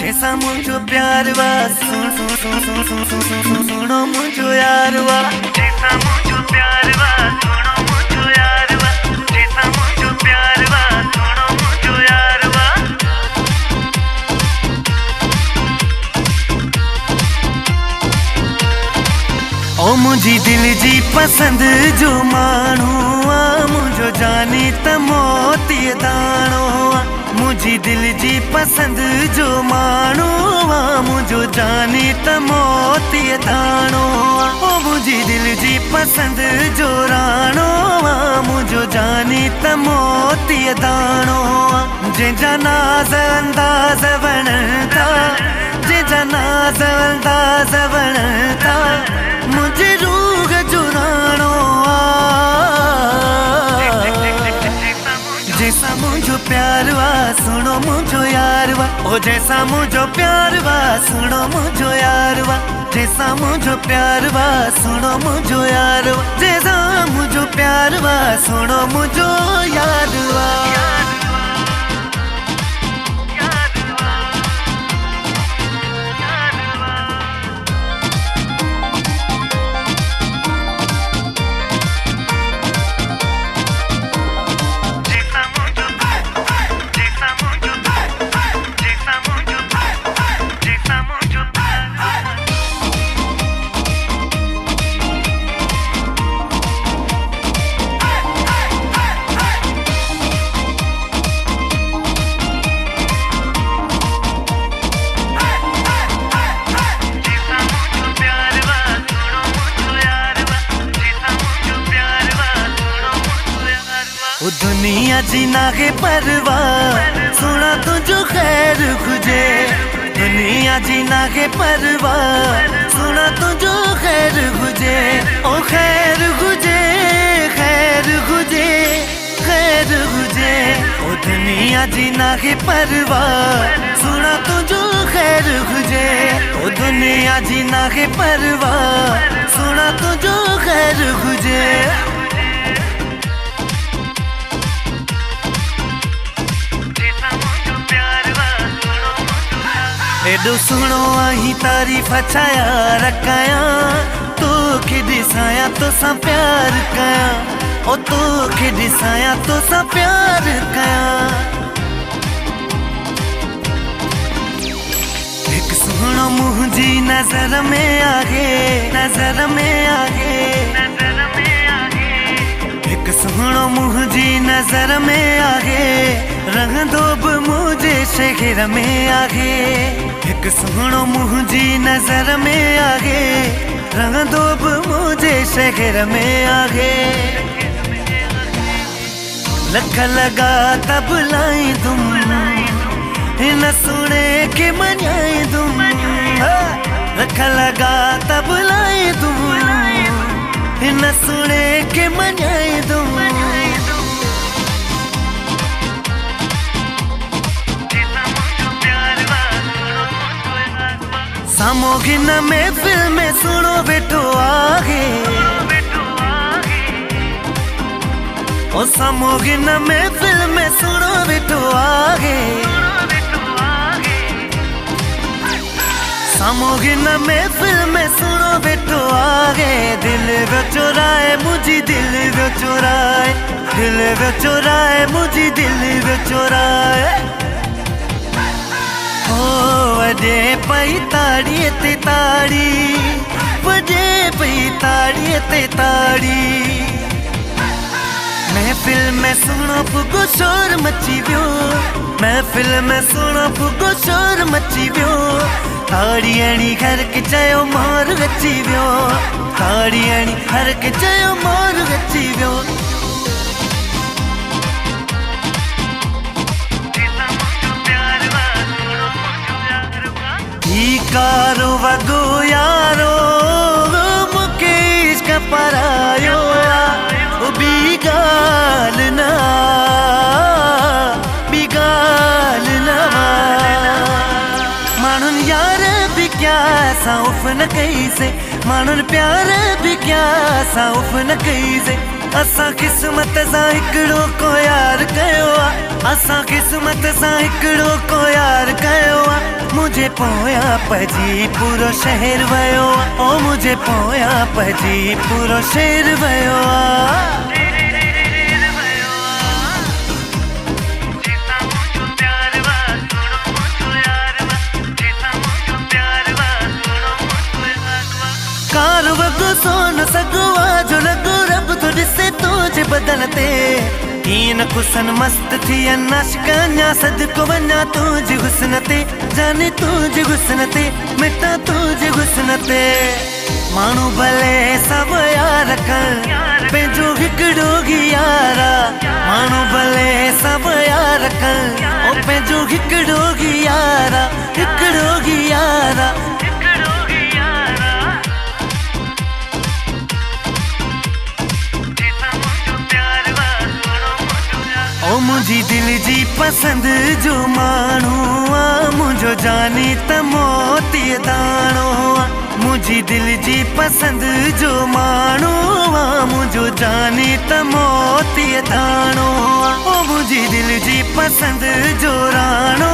जैसा मुझो प्यार वा सुन सुन सुन सुन सुन सुन सुन सुन सुनो मुझो यार वा जैसा मुझो प्यार वा सुनो मुझो यार वा जैसा मुझो प्यार वा सुनो मुझो यार वा ओ मुझी दिल जी पसंद जो मानू आ मुझो जानी त मोती दाणो आ मुझी दिल जी पसंद जो मानू आ मुझो जानी त मोती दाणो आ ओ मुझी दिल जी पसंद जो राणो आ मुझो जानी त मोती दाणो आ जंहिंजा नाज़ अंदाज़ वणंदा जंहिंजा नाज़ अंदाज़ वणंदा मुझे रूह जुराणो जैसा मुझो प्यार वा सुनो मुझो यार वा ओ जैसा मुझो प्यार वा सुनो मुझो यार वा जैसा मुझो प्यार वा सुनो मुझो यार वा जैसा मुझो प्यार वा सुनो मुझो यार वा दुनिया जीना के परवाह सुना तुझो खैर खुजे दुनिया जीना के परवाह सुना तुझो खैर खुजे ओ खैर खुजे खैर खुजे खैर खुजे ओ दुनिया जीना के परवाह सुना तुझो खैर खुजे ओ दुनिया जीना के परवाह सुना तुझो खैर खुजे एडो सुनो आही तारीफ छाया रखाया तो के दिसाया तो सा प्यार कया ओ तो के दिसाया तो सा प्यार कया एक सुनो मुझी नजर में आगे नजर में आगे नजर में आगे एक सुनो मुझी नजर में आगे रंग दोब मुझे शहर में आगे एक सुनो मुझी नजर में आगे रंग दोब मुझे शहर में आगे लख लगा तब लाई तुम न सुने के मनाए तुम लख लगा तब लाई तुम न सुने के मनाए तुम सामोगिन में फिल्म सुनो बेटो आगे ओ सामोगिन में फिल्म सुनो बेटो आगे सामोगिन में फिल्म सुनो बेटो आगे दिल वो चुराए मुझी दिल वो चुराए दिल वो चुराए मुझी दिल वो चुराए वजे पई ताड़ी ते ताड़ी वजे पई ताड़ी ते ताड़ी महफिल में सुनो फुगो शोर मची वियो महफिल में सुनो फुगो शोर मची वियो ताड़ी अणी घर के चयो मोर गची वियो ताड़ी अणी घर के चयो मोर गची वियो कारो वगो यारो मुकेश का परायो बिगाल ना मानुन यार भी क्या सौफ न कैसे मानुन प्यार भी क्या सौफ न कैसे असा किस्मत सां हिकिड़ो को यार कयो आ असा किस्मत सां हिकिड़ो को यार कयो आ मुझे पोया पजी पूरो शहर वयो ओ मुझे पोया पजी पूरो शहर वयो कार वगो सोन सगवा जो लगो रब तो दिसे तुझे बदलते कीन कुसन मस्त थी नशकन्या सदको वन्या तुझे हुस्नते जाने तुझे हुस्नते मिटा तुझे हुस्नते मानू भले सब यार कर पेजो हिकड़ोगी यारा मानू भले सब यार कर ओ पेजो हिकड़ोगी यारा हिकड़ोगी यारा ओ मुझी दिल जी पसंद जो मानू मुझो जानी त मोती दाणो मुझी दिल जी पसंद जो मानू मुझो जानी त मोती दाणो ओ मुझी दिल जी पसंद जो राणो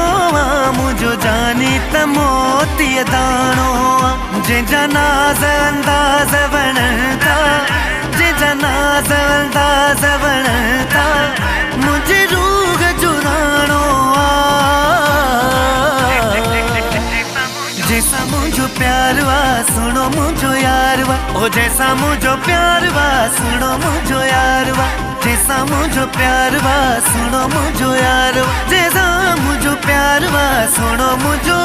मुझो जानी त मोती दाणो जंहिंजा नाज़ अंदाज़ वणंदा जंहिंजा नाज़ अंदाज़ वणंदा मुझे रूह जुरानो जैसा मुझो प्यार वा सुनो मुझो यार वा ओ जैसा मुझो प्यार वा सुनो मुझो यार वा जैसा मुझो प्यार वा सुनो मुझो यार वा जैसा मुझो प्यार वा सुनो मुझो